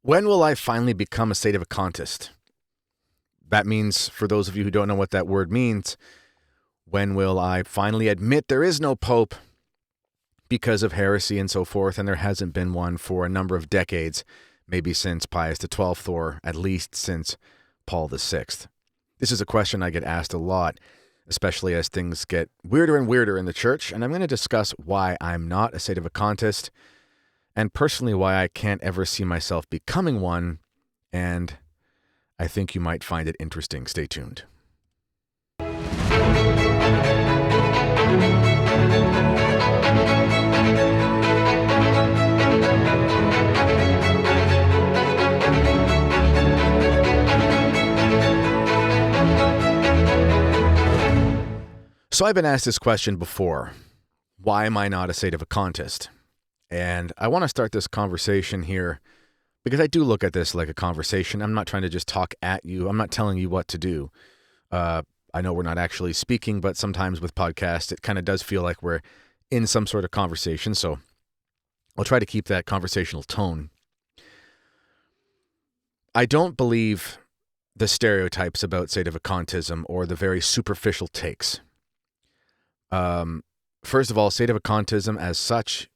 When will I finally become a sedevacantist? That means, for those of you who don't know what that word means, when will I finally admit there is no pope because of heresy and so forth, and there hasn't been one for a number of decades, maybe since Pius XII or at least since Paul VI. This is a question I get asked a lot, especially as things get weirder and weirder in the church, and I'm going to discuss why I'm not a sedevacantist and personally why I can't ever see myself becoming one, and I think you might find it interesting. Stay tuned. So I've been asked this question before. Why am I not a sedevacantist? And I want to start this conversation here because I do look at this like a conversation. I'm not trying to just talk at you. I'm not telling you what to do. I know we're not actually speaking, but sometimes with podcasts, it kind of does feel like we're in some sort of conversation. So I'll try to keep that conversational tone. I don't believe the stereotypes about sedevacantism or the very superficial takes. First of all, sedevacantism as such,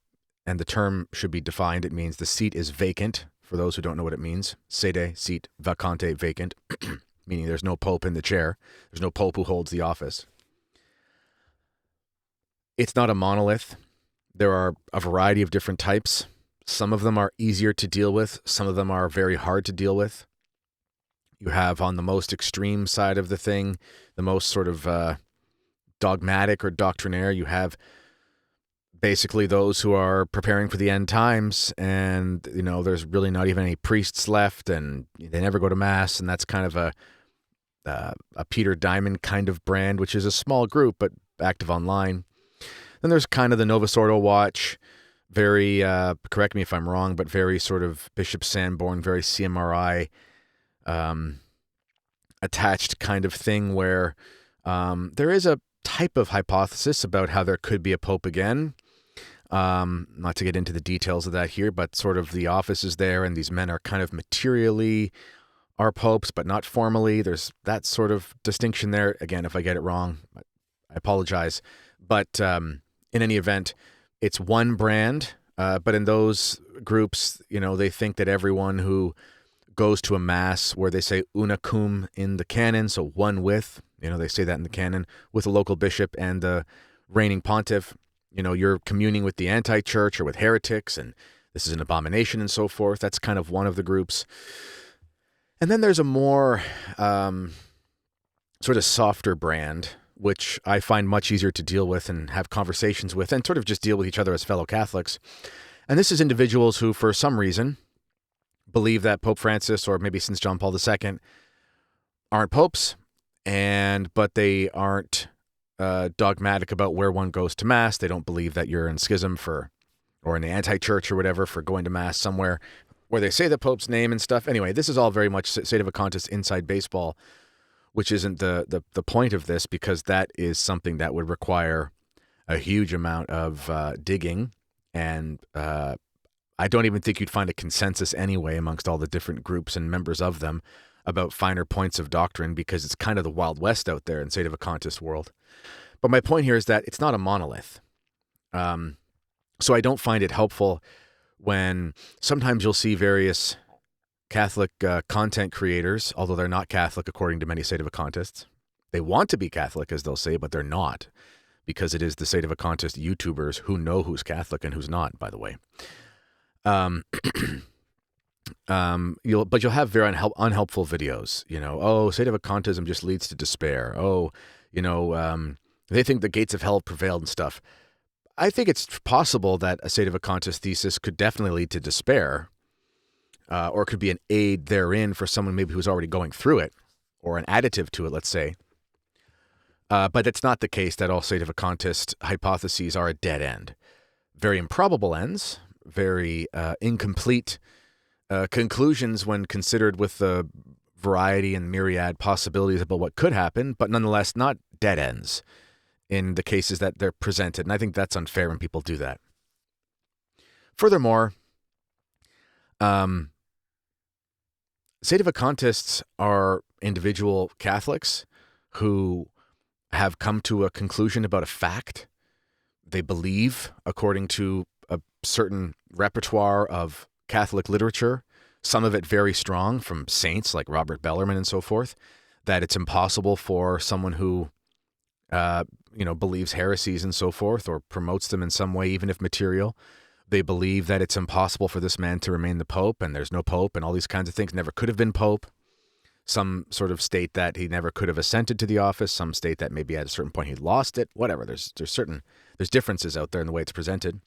and the term should be defined, it means the seat is vacant, for those who don't know what it means. Sede, seat, vacante, vacant, meaning there's no pope in the chair. There's no pope who holds the office. It's not a monolith. There are a variety of different types. Some of them are easier to deal with. Some of them are very hard to deal with. You have on the most extreme side of the thing, the most sort of dogmatic or doctrinaire, you have basically those who are preparing for the end times, and there's really not even any priests left, and they never go to mass, and that's kind of a Peter Diamond kind of brand, which is a small group but active online. Then there's kind of the Novus Ordo watch, very correct me if I'm wrong, but very sort of Bishop Sanborn, very CMRI attached kind of thing, where there is a type of hypothesis about how there could be a pope again. Not to get into the details of that here, but sort of the office is there, and these men are kind of materially are popes, but not formally. There's that sort of distinction there. Again, if I get it wrong, I apologize. But in any event, it's one brand. But in those groups, they think that everyone who goes to a mass where they say una cum in the canon, so one with, they say that in the canon, with a local bishop and the reigning pontiff, you're communing with the anti-church or with heretics, and this is an abomination and so forth. That's kind of one of the groups. And then there's a more sort of softer brand, which I find much easier to deal with and have conversations with and sort of just deal with each other as fellow Catholics. And this is individuals who, for some reason, believe that Pope Francis, or maybe since John Paul II, aren't popes, but they aren't dogmatic about where one goes to mass. They don't believe that you're in schism or in the anti-church or whatever for going to mass somewhere where they say the Pope's name and stuff. Anyway, this is all very much sedevacantist inside baseball, which isn't the point of this, because that is something that would require a huge amount of digging, and I don't even think you'd find a consensus anyway amongst all the different groups and members of them about finer points of doctrine, because it's kind of the Wild West out there in sedevacantist world. But my point here is that it's not a monolith. So I don't find it helpful when sometimes you'll see various Catholic content creators, although they're not Catholic according to many sedevacantists. They want to be Catholic, as they'll say, but they're not, because it is the sedevacantist YouTubers who know who's Catholic and who's not, by the way. You'll have very unhelpful videos. Sedevacantism just leads to despair. They think the gates of hell prevailed and stuff. I think it's possible that a sedevacantist thesis could definitely lead to despair, or could be an aid therein for someone maybe who's already going through it, or an additive to it, let's say. But it's not the case that all sedevacantist hypotheses are a dead end. Very improbable ends, very incomplete conclusions when considered with the variety and myriad possibilities about what could happen, but nonetheless not dead ends in the cases that they're presented. And I think that's unfair when people do that. Furthermore, Sedevacantists are individual Catholics who have come to a conclusion about a fact. They believe, according to a certain repertoire of Catholic literature, some of it very strong from saints like Robert Bellarmine and so forth, that it's impossible for someone who, believes heresies and so forth or promotes them in some way, even if material. They believe that it's impossible for this man to remain the Pope, and there's no Pope, and all these kinds of things. Never could have been Pope. Some sort of state that he never could have ascended to the office. Some state that maybe at a certain point he lost it. Whatever. There's differences out there in the way it's presented.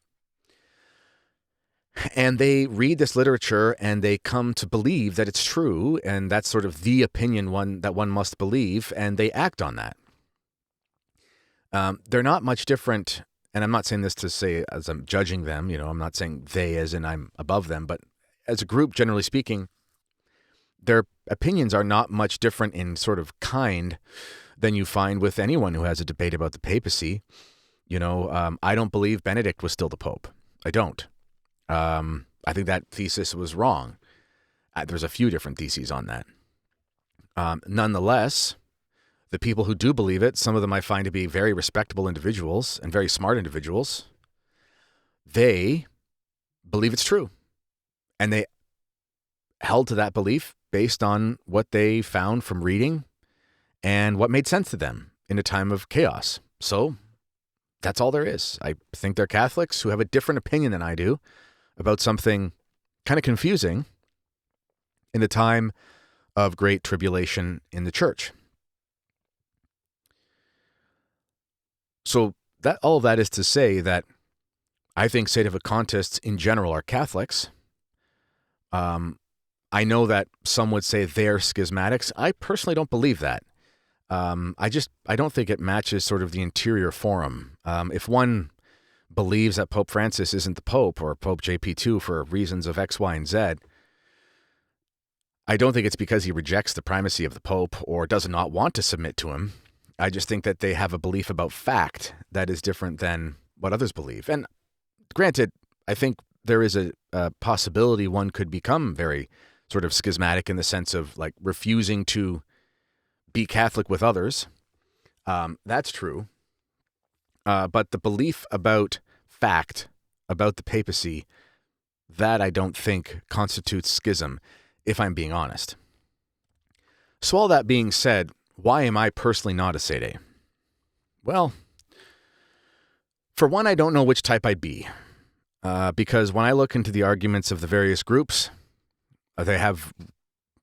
And they read this literature and they come to believe that it's true, and that's sort of the opinion that one must believe, and they act on that. They're not much different. And I'm not saying this to say as I'm judging them, I'm not saying they as in I'm above them, but as a group, generally speaking, their opinions are not much different in sort of kind than you find with anyone who has a debate about the papacy. I don't believe Benedict was still the Pope. I don't. I think that thesis was wrong. There's a few different theses on that. Nonetheless, the people who do believe it, some of them I find to be very respectable individuals and very smart individuals, they believe it's true. And they held to that belief based on what they found from reading and what made sense to them in a time of chaos. So that's all there is. I think they're Catholics who have a different opinion than I do about something kind of confusing in a time of great tribulation in the church. So that all of that is to say that I think Sedevacantists in general are Catholics. I know that some would say they're schismatics. I personally don't believe that. I don't think it matches sort of the interior forum. If one believes that Pope Francis isn't the Pope or Pope JP2 for reasons of X, Y, and Z, I don't think it's because he rejects the primacy of the Pope or does not want to submit to him. I just think that they have a belief about fact that is different than what others believe. And granted, I think there is a possibility one could become very sort of schismatic in the sense of like refusing to be Catholic with others. That's true. But the belief about fact, about the papacy, that I don't think constitutes schism, if I'm being honest. So all that being said, why am I personally not a Sede? Well, for one, I don't know which type I'd be. Because when I look into the arguments of the various groups, they have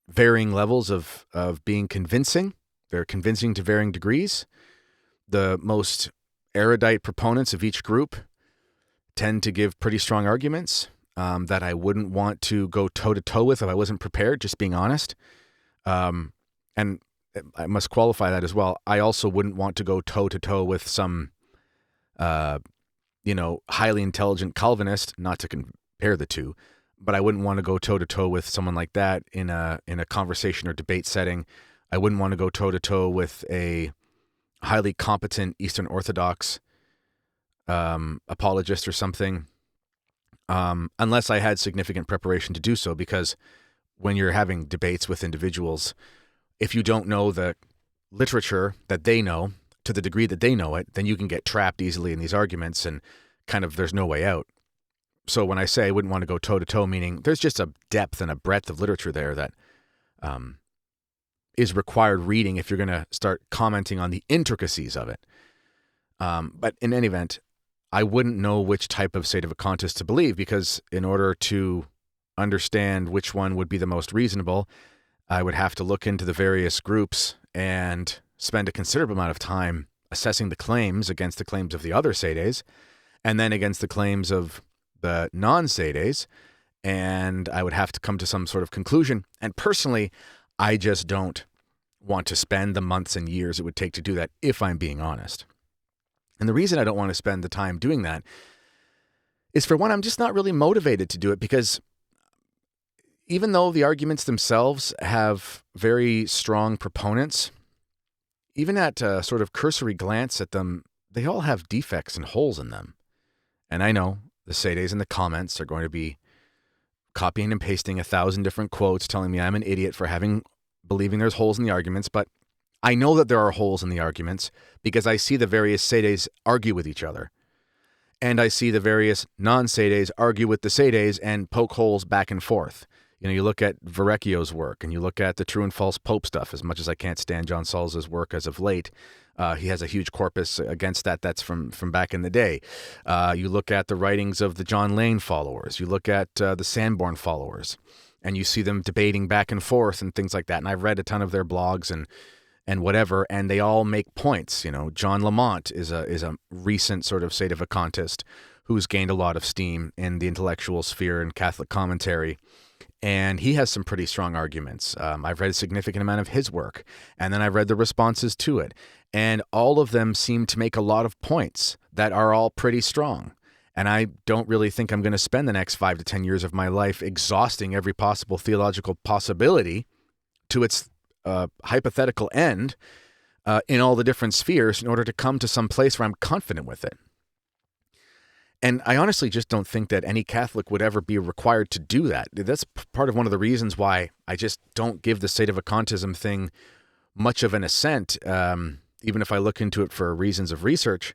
varying levels of being convincing. They're convincing to varying degrees. The most erudite proponents of each group tend to give pretty strong arguments that I wouldn't want to go toe-to-toe with if I wasn't prepared, just being honest. And I must qualify that as well. I also wouldn't want to go toe-to-toe with some, highly intelligent Calvinist, not to compare the two, but I wouldn't want to go toe-to-toe with someone like that in a conversation or debate setting. I wouldn't want to go toe-to-toe with a highly competent Eastern Orthodox apologist or something, unless I had significant preparation to do so, because when you're having debates with individuals, if you don't know the literature that they know to the degree that they know it, then you can get trapped easily in these arguments and kind of there's no way out. So when I say I wouldn't want to go toe-to-toe, meaning there's just a depth and a breadth of literature there that is required reading if you're going to start commenting on the intricacies of it. But in any event, I wouldn't know which type of Sedevacantist to believe, because in order to understand which one would be the most reasonable, I would have to look into the various groups and spend a considerable amount of time assessing the claims against the claims of the other Sedes, and then against the claims of the non-Sedes, and I would have to come to some sort of conclusion. And personally, I just don't want to spend the months and years it would take to do that, if I'm being honest. And the reason I don't want to spend the time doing that is, for one, I'm just not really motivated to do it, because even though the arguments themselves have very strong proponents, even at a sort of cursory glance at them, they all have defects and holes in them. And I know the Sedes in the comments are going to be copying and pasting 1,000 different quotes telling me I'm an idiot for believing there's holes in the arguments, but I know that there are holes in the arguments because I see the various Sedes argue with each other. And I see the various non-Sedes argue with the Sedes and poke holes back and forth. You look at Verrecchio's work and you look at the true and false Pope stuff, as much as I can't stand John Salz's work as of late. He has a huge corpus against that. That's from back in the day. You look at the writings of the John Lane followers. You look at the Sanborn followers, and you see them debating back and forth and things like that. And I've read a ton of their blogs and whatever, and they all make points. John Lamont is a recent sort of sedevacantist who's gained a lot of steam in the intellectual sphere and Catholic commentary. And he has some pretty strong arguments. I've read a significant amount of his work, and then I've read the responses to it. And all of them seem to make a lot of points that are all pretty strong. And I don't really think I'm going to spend the next 5 to 10 years of my life exhausting every possible theological possibility to its hypothetical end in all the different spheres in order to come to some place where I'm confident with it. And I honestly just don't think that any Catholic would ever be required to do that. That's part of one of the reasons why I just don't give the sedevacantism thing much of an assent, even if I look into it for reasons of research,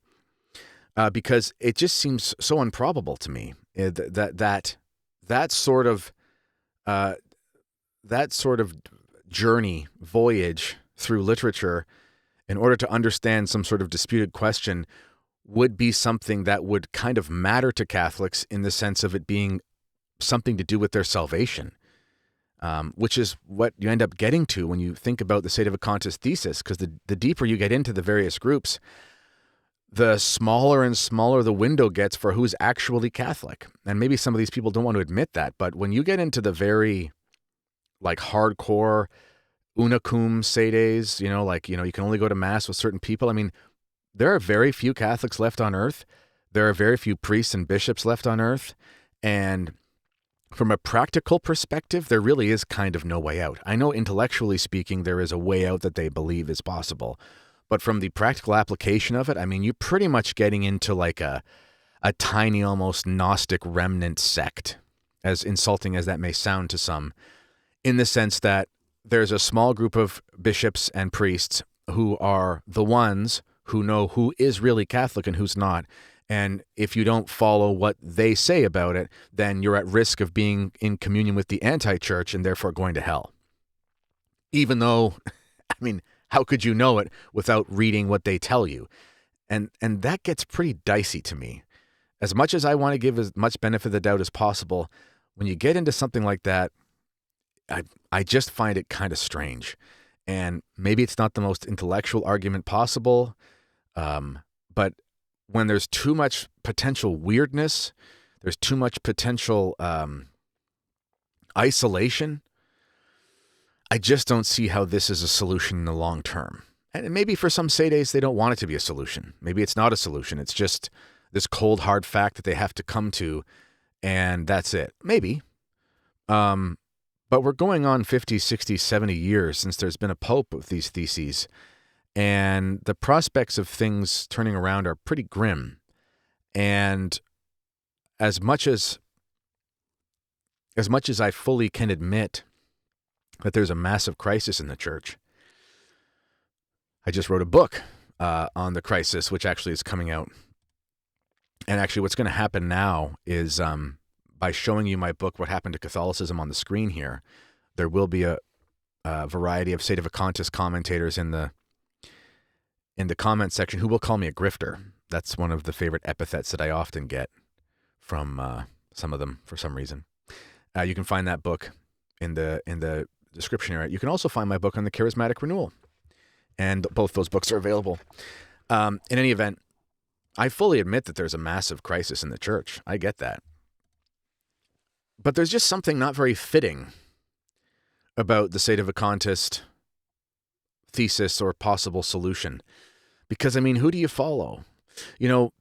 because it just seems so improbable to me that sort of voyage through literature in order to understand some sort of disputed question would be something that would kind of matter to Catholics in the sense of it being something to do with their salvation, which is what you end up getting to when you think about the sedevacantist thesis, because the deeper you get into the various groups, the smaller and smaller the window gets for who's actually Catholic. And maybe some of these people don't want to admit that, but when you get into the very hardcore unicum sedes, you can only go to Mass with certain people. I mean, there are very few Catholics left on earth. There are very few priests and bishops left on earth. And from a practical perspective, there really is kind of no way out. I know intellectually speaking, there is a way out that they believe is possible. But from the practical application of it, I mean, you're pretty much getting into a tiny, almost Gnostic remnant sect, as insulting as that may sound to some, in the sense that there's a small group of bishops and priests who are the ones who know who is really Catholic and who's not. And if you don't follow what they say about it, then you're at risk of being in communion with the anti-church and therefore going to hell. Even though, I mean, how could you know it without reading what they tell you? And that gets pretty dicey to me. As much as I want to give as much benefit of the doubt as possible, when you get into something like that, I just find it kind of strange. And maybe it's not the most intellectual argument possible, but when there's too much potential weirdness, there's too much potential isolation, I just don't see how this is a solution in the long term. And maybe for some Sedes, they don't want it to be a solution. Maybe it's not a solution. It's just this cold, hard fact that they have to come to, and that's it. Maybe. But we're going on 50, 60, 70 years since there's been a pope with these theses, and the prospects of things turning around are pretty grim. And as much as I fully can admit that there's a massive crisis in the church, I just wrote a book on the crisis, which actually is coming out. And actually what's going to happen now is by showing you my book, What Happened to Catholicism, on the screen here, there will be a variety of sedevacantist commentators in the comment section who will call me a grifter. That's one of the favorite epithets that I often get from some of them for some reason. You can find that book in the description area. You can also find my book on the charismatic renewal, and both those books are available. In any event, I fully admit that there's a massive crisis in the church. I get that. But there's just something not very fitting about the sedevacantist thesis or possible solution. Because, I mean, who do you follow? If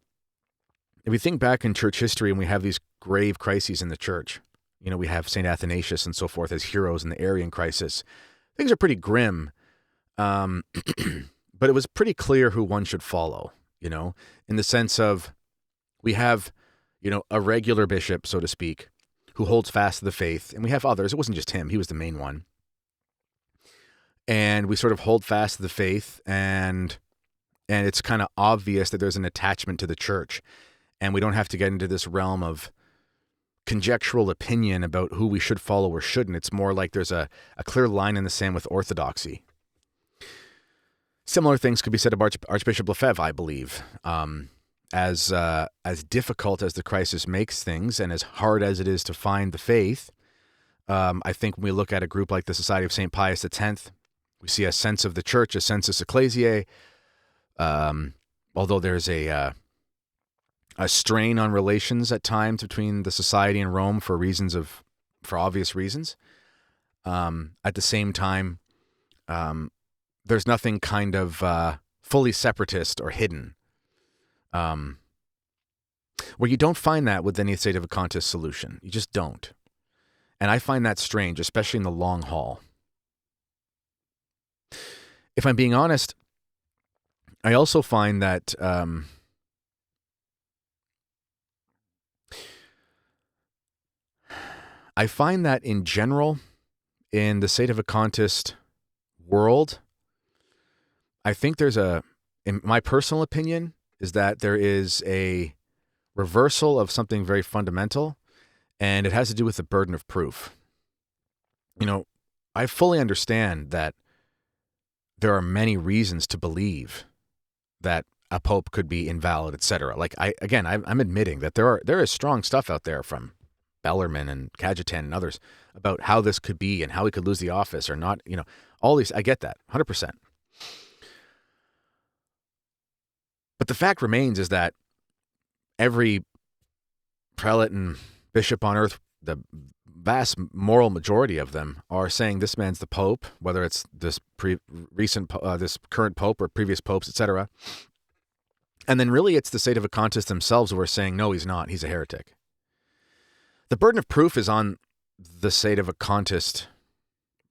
we think back in church history and we have these grave crises in the church, we have St. Athanasius and so forth as heroes in the Arian crisis. Things are pretty grim, but it was pretty clear who one should follow, in the sense of we have, a regular bishop, so to speak, who holds fast to the faith. And we have others. It wasn't just him. He was the main one. And we sort of hold fast to the faith, and it's kind of obvious that there's an attachment to the church. And we don't have to get into this realm of conjectural opinion about who we should follow or shouldn't. It's more like there's a clear line in the sand with orthodoxy. Similar things could be said about Archbishop Lefebvre, I believe. As difficult as the crisis makes things, and as hard as it is to find the faith, I think when we look at a group like the Society of St. Pius X, we see a sense of the church, a sensus ecclesiae, although there's a strain on relations at times between the society and Rome for obvious reasons. At the same time, there's nothing kind of fully separatist or hidden. Where you don't find that with any sedevacantist solution. You just don't. And I find that strange, especially in the long haul. If I'm being honest, I also find that in general, in the sedevacantist world, I think in my personal opinion, is that there is a reversal of something very fundamental, and it has to do with the burden of proof. I fully understand that there are many reasons to believe that a pope could be invalid, etc. I'm admitting that there is strong stuff out there from Bellarmine and Cajetan and others about how this could be and how he could lose the office or not. All these, I get that, 100%. But the fact remains is that every prelate and bishop on earth, the vast moral majority of them, are saying this man's the pope, whether it's this this current pope or previous popes, etc. And then really it's the sedevacantists themselves who are saying, no, he's not. He's a heretic. The burden of proof is on the sedevacantist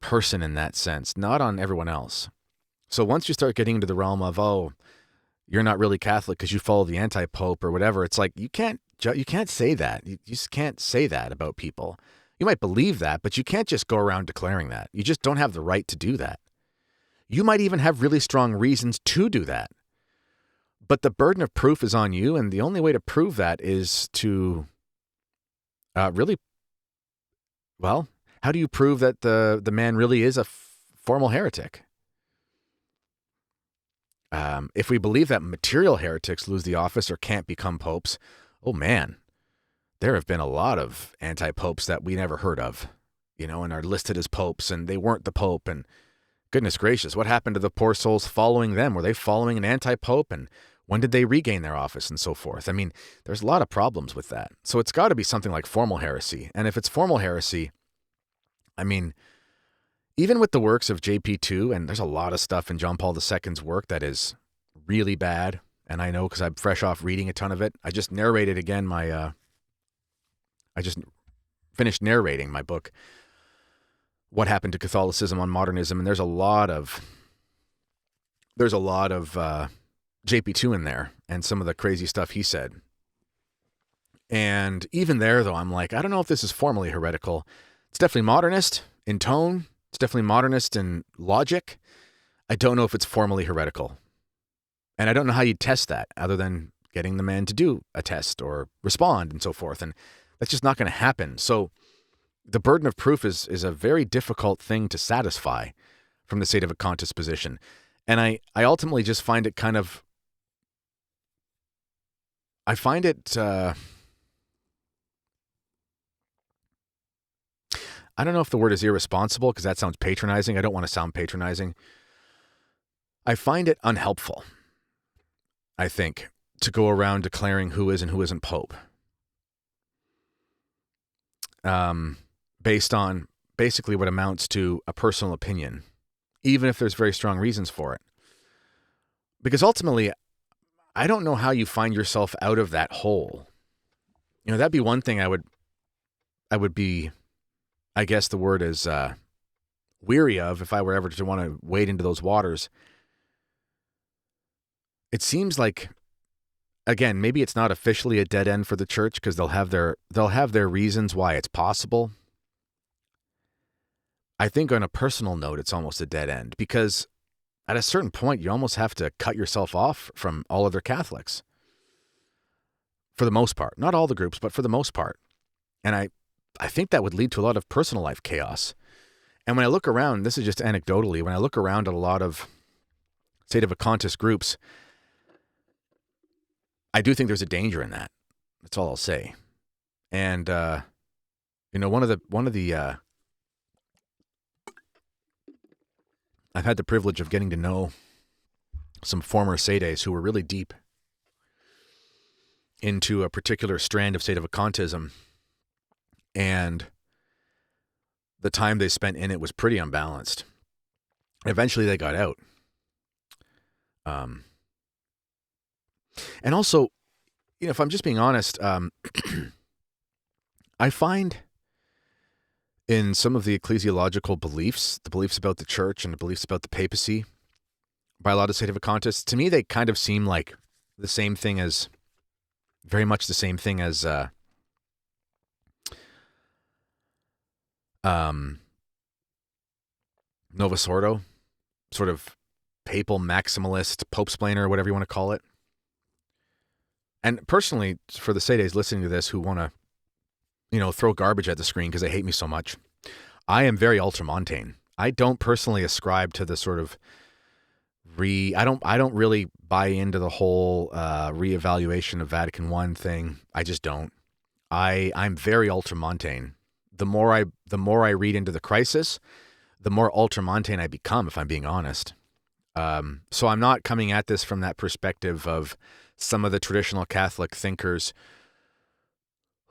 person in that sense, not on everyone else. So once you start getting into the realm of, oh, you're not really Catholic because you follow the anti-pope or whatever, it's like you can't say that. You just can't say that about people. You might believe that, but you can't just go around declaring that. You just don't have the right to do that. You might even have really strong reasons to do that. But the burden of proof is on you, and the only way to prove that is to how do you prove that the man really is a formal heretic? If we believe that material heretics lose the office or can't become popes, oh man, there have been a lot of anti-popes that we never heard of, and are listed as popes, and they weren't the pope. And goodness gracious, what happened to the poor souls following them? Were they following an anti-pope? And when did they regain their office and so forth? I mean, there's a lot of problems with that. So it's got to be something like formal heresy. And if it's formal heresy, I mean, even with the works of JP2, and there's a lot of stuff in John Paul II's work that is really bad, and I know because I'm fresh off reading a ton of it. I just narrated again I just finished narrating my book, What Happened to Catholicism on Modernism, and there's a lot of JP2 in there, and some of the crazy stuff he said. And even there, though, I'm like, I don't know if this is formally heretical. It's definitely modernist in tone. It's definitely modernist in logic. I don't know if it's formally heretical. And I don't know how you test that other than getting the man to do a test or respond and so forth. And that's just not going to happen. So the burden of proof is a very difficult thing to satisfy from the sedevacantist position. And I ultimately just find it kind of, I find it, I don't know if the word is irresponsible because that sounds patronizing. I don't want to sound patronizing. I find it unhelpful, I think, to go around declaring who is and who isn't Pope. Based on basically what amounts to a personal opinion, even if there's very strong reasons for it. Because ultimately, I don't know how you find yourself out of that hole. That'd be one thing I would be, I guess the word is weary of if I were ever to want to wade into those waters. It seems like again, maybe it's not officially a dead end for the church because they'll have their reasons why it's possible. I think on a personal note, it's almost a dead end because at a certain point, you almost have to cut yourself off from all other Catholics. For the most part. Not all the groups, but for the most part. And I think that would lead to a lot of personal life chaos. And when I look around, this is just anecdotally, when I look around at a lot of Sedevacantist groups, I do think there's a danger in that. That's all I'll say. And, one of the I've had the privilege of getting to know some former Sedes who were really deep into a particular strand of Sedevacantism, and the time they spent in it was pretty unbalanced. Eventually they got out. And also, if I'm just being honest, I find in some of the ecclesiological beliefs, the beliefs about the church and the beliefs about the papacy, by a lot of Sedevacantists, to me they kind of seem like the same thing as, very much the same thing as Novus Ordo, sort of papal maximalist, pope-splainer, whatever you want to call it. And personally, for the Sedes listening to this who want to, throw garbage at the screen because they hate me so much, I am very ultramontane. I don't personally ascribe to the sort of I don't really buy into the whole reevaluation of Vatican I thing. I just don't. I'm very ultramontane. The more I read into the crisis, the more ultramontane I become, if I'm being honest. So I'm not coming at this from that perspective of some of the traditional Catholic thinkers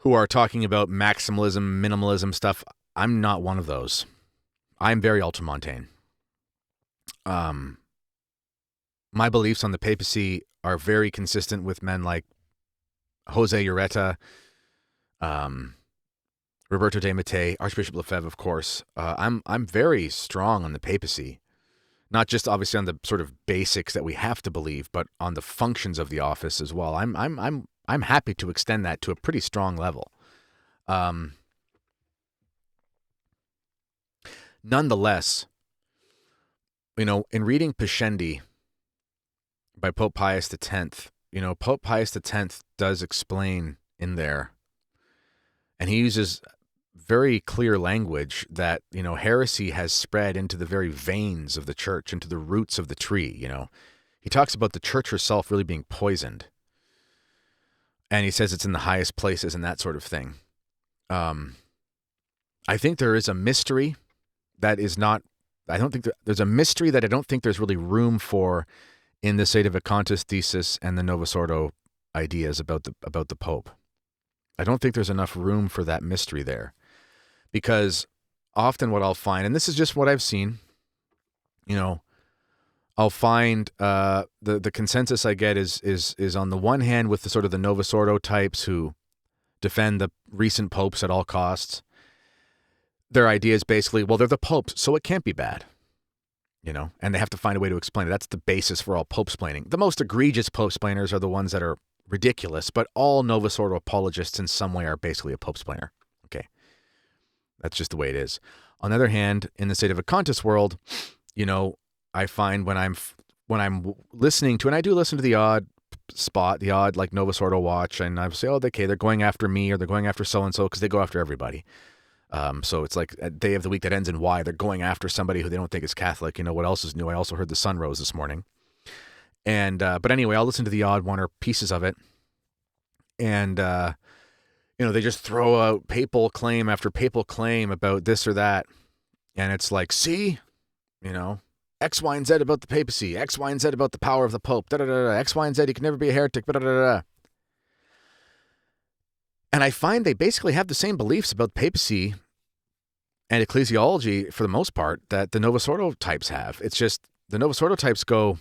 who are talking about maximalism, minimalism stuff. I'm not one of those. I'm very ultramontane. My beliefs on the papacy are very consistent with men like Jose Ureta, Roberto de Mattei, Archbishop Lefebvre, of course. I'm very strong on the papacy, not just obviously on the sort of basics that we have to believe, but on the functions of the office as well. I'm happy to extend that to a pretty strong level. Nonetheless, in reading Pascendi by Pope Pius X, Pope Pius X does explain in there, and he uses very clear language that, heresy has spread into the very veins of the church, into the roots of the tree, He talks about the church herself really being poisoned. And he says it's in the highest places and that sort of thing. I think there is a mystery that is not, there's a mystery that I don't think there's really room for in the Sedevacantist thesis and the Novus Ordo ideas about the Pope. I don't think there's enough room for that mystery there. Because often what I'll find, and this is just what I've seen, I'll find the consensus I get is on the one hand with the sort of the Novus Ordo types who defend the recent popes at all costs. Their idea is basically, well, they're the popes, so it can't be bad. And they have to find a way to explain it. That's the basis for all pope-splaining. The most egregious pope-splainers are the ones that are ridiculous, but all Novus Ordo apologists in some way are basically a pope-splainer. Okay. That's just the way it is. On the other hand, in the Sedevacantist world, I find when I'm listening to, and I do listen to the odd spot, the odd like Novus Ordo watch, and I say, oh, okay, they're going after me or they're going after so-and-so because they go after everybody. So it's like a day of the week that ends in Y. They're going after somebody who they don't think is Catholic. What else is new? I also heard the sun rose this morning. And, but anyway, I'll listen to the odd one or pieces of it. And, they just throw out papal claim after papal claim about this or that. And it's like, see, X, Y, and Z about the papacy, X, Y, and Z about the power of the Pope, X, Y, and Z, he can never be a heretic, And I find they basically have the same beliefs about papacy and ecclesiology for the most part that the Novus Ordo types have. It's just the Novus Ordo types go,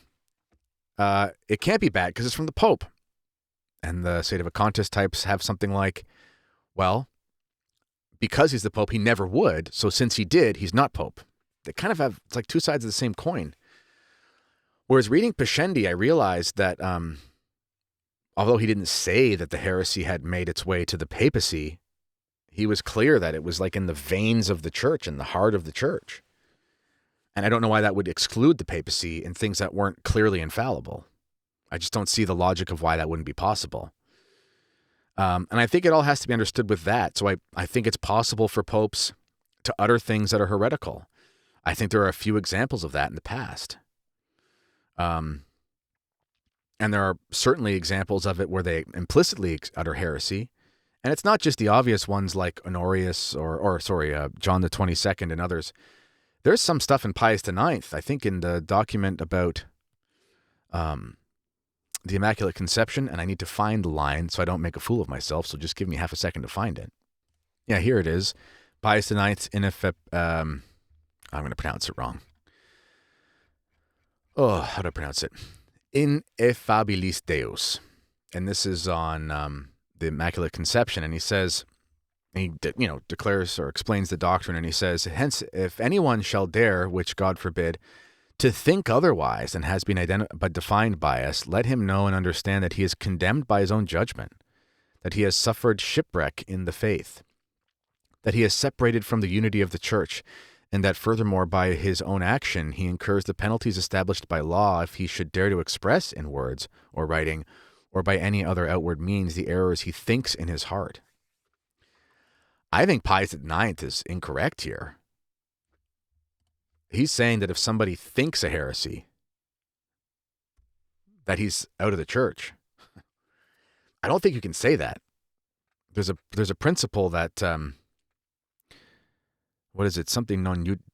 it can't be bad because it's from the Pope. And the Sedevacantist types have something like, well, because he's the Pope, he never would. So since he did, he's not Pope. They kind of have, it's like two sides of the same coin. Whereas reading Pascendi, I realized that although he didn't say that the heresy had made its way to the papacy, he was clear that it was like in the veins of the church, in the heart of the church. And I don't know why that would exclude the papacy in things that weren't clearly infallible. I just don't see the logic of why that wouldn't be possible. And I think it all has to be understood with that. So I think it's possible for popes to utter things that are heretical. I think there are a few examples of that in the past. And there are certainly examples of it where they implicitly utter heresy. And it's not just the obvious ones like Honorius or John the 22nd and others. There's some stuff in Pius IX, I think in the document about the Immaculate Conception, and I need to find the line so I don't make a fool of myself, so just give me half a second to find it. Yeah, here it is. Pius IX, I'm going to pronounce it wrong. Oh, how do I pronounce it? Ineffabilis Deus. And this is on the Immaculate Conception, and he says, he declares or explains the doctrine, and he says, hence, if anyone shall dare, which God forbid, to think otherwise than has been defined by us, let him know and understand that he is condemned by his own judgment, that he has suffered shipwreck in the faith, that he is separated from the unity of the church, and that furthermore by his own action he incurs the penalties established by law if he should dare to express in words or writing or by any other outward means the errors he thinks in his heart. I think Pius IX is incorrect here. He's saying that if somebody thinks a heresy, that he's out of the church. I don't think you can say that. There's a principle that, what is it? Something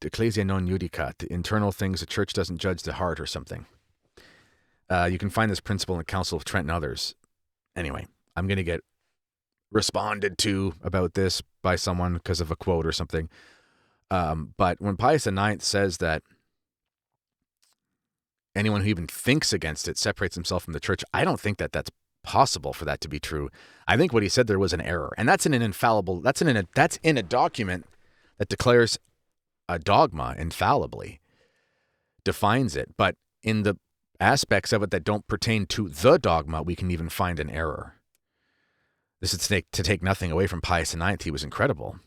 ecclesia non judicat. The internal things, the church doesn't judge the heart or something. You can find this principle in the Council of Trent and others. Anyway, I'm going to get responded to about this by someone because of a quote or something. But when Pius IX says that anyone who even thinks against it separates himself from the church, I don't think that that's possible for that to be true. I think what he said there was an error, and that's in a document that declares a dogma infallibly, defines it. But in the aspects of it that don't pertain to the dogma, we can even find an error. This is to take nothing away from Pius IX. He was incredible.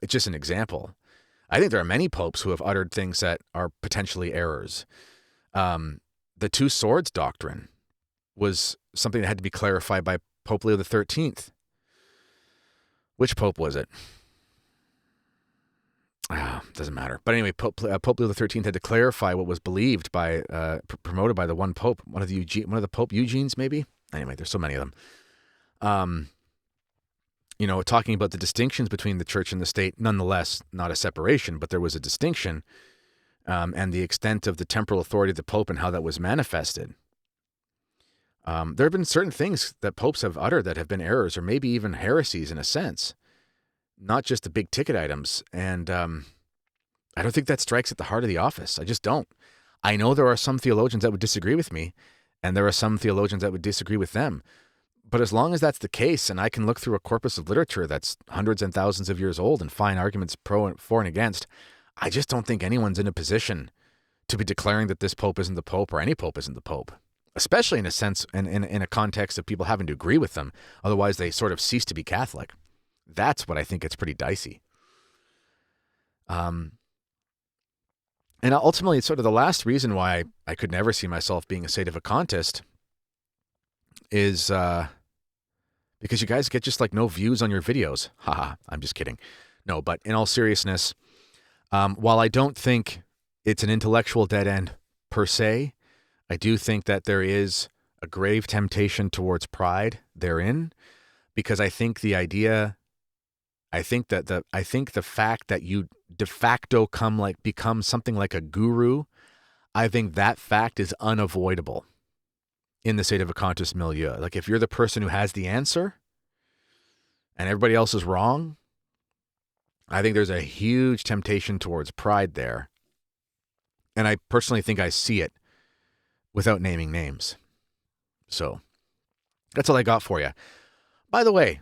It's just an example. I think there are many popes who have uttered things that are potentially errors. The two swords doctrine was something that had to be clarified by Pope Leo XIII. Which pope was it? Doesn't matter. But anyway, Pope Leo XIII had to clarify what was believed by, promoted by the one pope, one of the Pope Eugenes, maybe. Anyway, there's so many of them. Talking about the distinctions between the church and the state, nonetheless, not a separation, but there was a distinction, and the extent of the temporal authority of the Pope and how that was manifested. There have been certain things that popes have uttered that have been errors or maybe even heresies in a sense, not just the big ticket items. And I don't think that strikes at the heart of the office. I just don't. I know there are some theologians that would disagree with me, and there are some theologians that would disagree with them. But as long as that's the case, and I can look through a corpus of literature that's hundreds and thousands of years old and find arguments for and against, I just don't think anyone's in a position to be declaring that this pope isn't the pope or any pope isn't the pope, especially in a sense and in a context of people having to agree with them. Otherwise, they sort of cease to be Catholic. That's what I think it's pretty dicey. And ultimately, it's sort of the last reason why I could never see myself being a sedevacantist is because you guys get just like no views on your videos. Haha, I'm just kidding. No, but in all seriousness, while I don't think it's an intellectual dead end per se, I do think that there is a grave temptation towards pride therein, because I think the fact that you de facto become something like a guru, I think that fact is unavoidable in the sedevacantist milieu. Like if you're the person who has the answer and everybody else is wrong, I think there's a huge temptation towards pride there. And I personally think I see it without naming names. So that's all I got for you. By the way,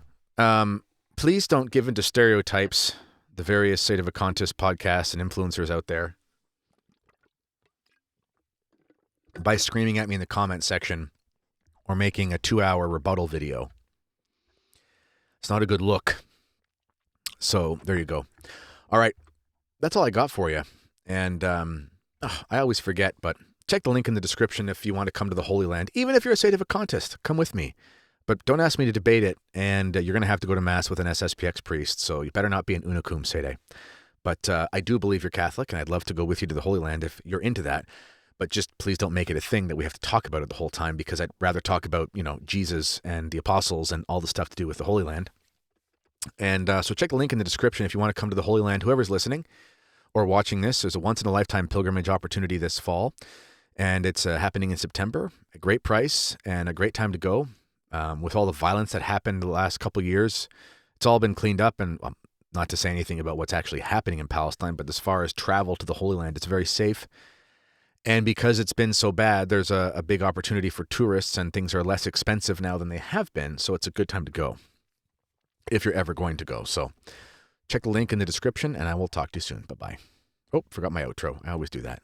please don't give in to stereotypes, the various sedevacantist podcasts and influencers out there, by screaming at me in the comment section or making a 2-hour rebuttal video. It's not a good look. So there you go. All right. That's all I got for you. And I always forget, but check the link in the description if you want to come to the Holy Land. Even if you're a Sedeivacantist, come with me. But don't ask me to debate it, and you're going to have to go to Mass with an SSPX priest, so you better not be an unicum Sede. But I do believe you're Catholic, and I'd love to go with you to the Holy Land if you're into that. But just please don't make it a thing that we have to talk about it the whole time, because I'd rather talk about, Jesus and the apostles and all the stuff to do with the Holy Land. And so check the link in the description if you want to come to the Holy Land. Whoever's listening or watching this, there's a once-in-a-lifetime pilgrimage opportunity this fall, and it's happening in September. A great price and a great time to go. With all the violence that happened the last couple of years, it's all been cleaned up, and not to say anything about what's actually happening in Palestine, but as far as travel to the Holy Land, it's very safe. And because it's been so bad, there's a big opportunity for tourists, and things are less expensive now than they have been, so it's a good time to go if you're ever going to go. So check the link in the description, and I will talk to you soon. Bye-bye. Oh, forgot my outro. I always do that.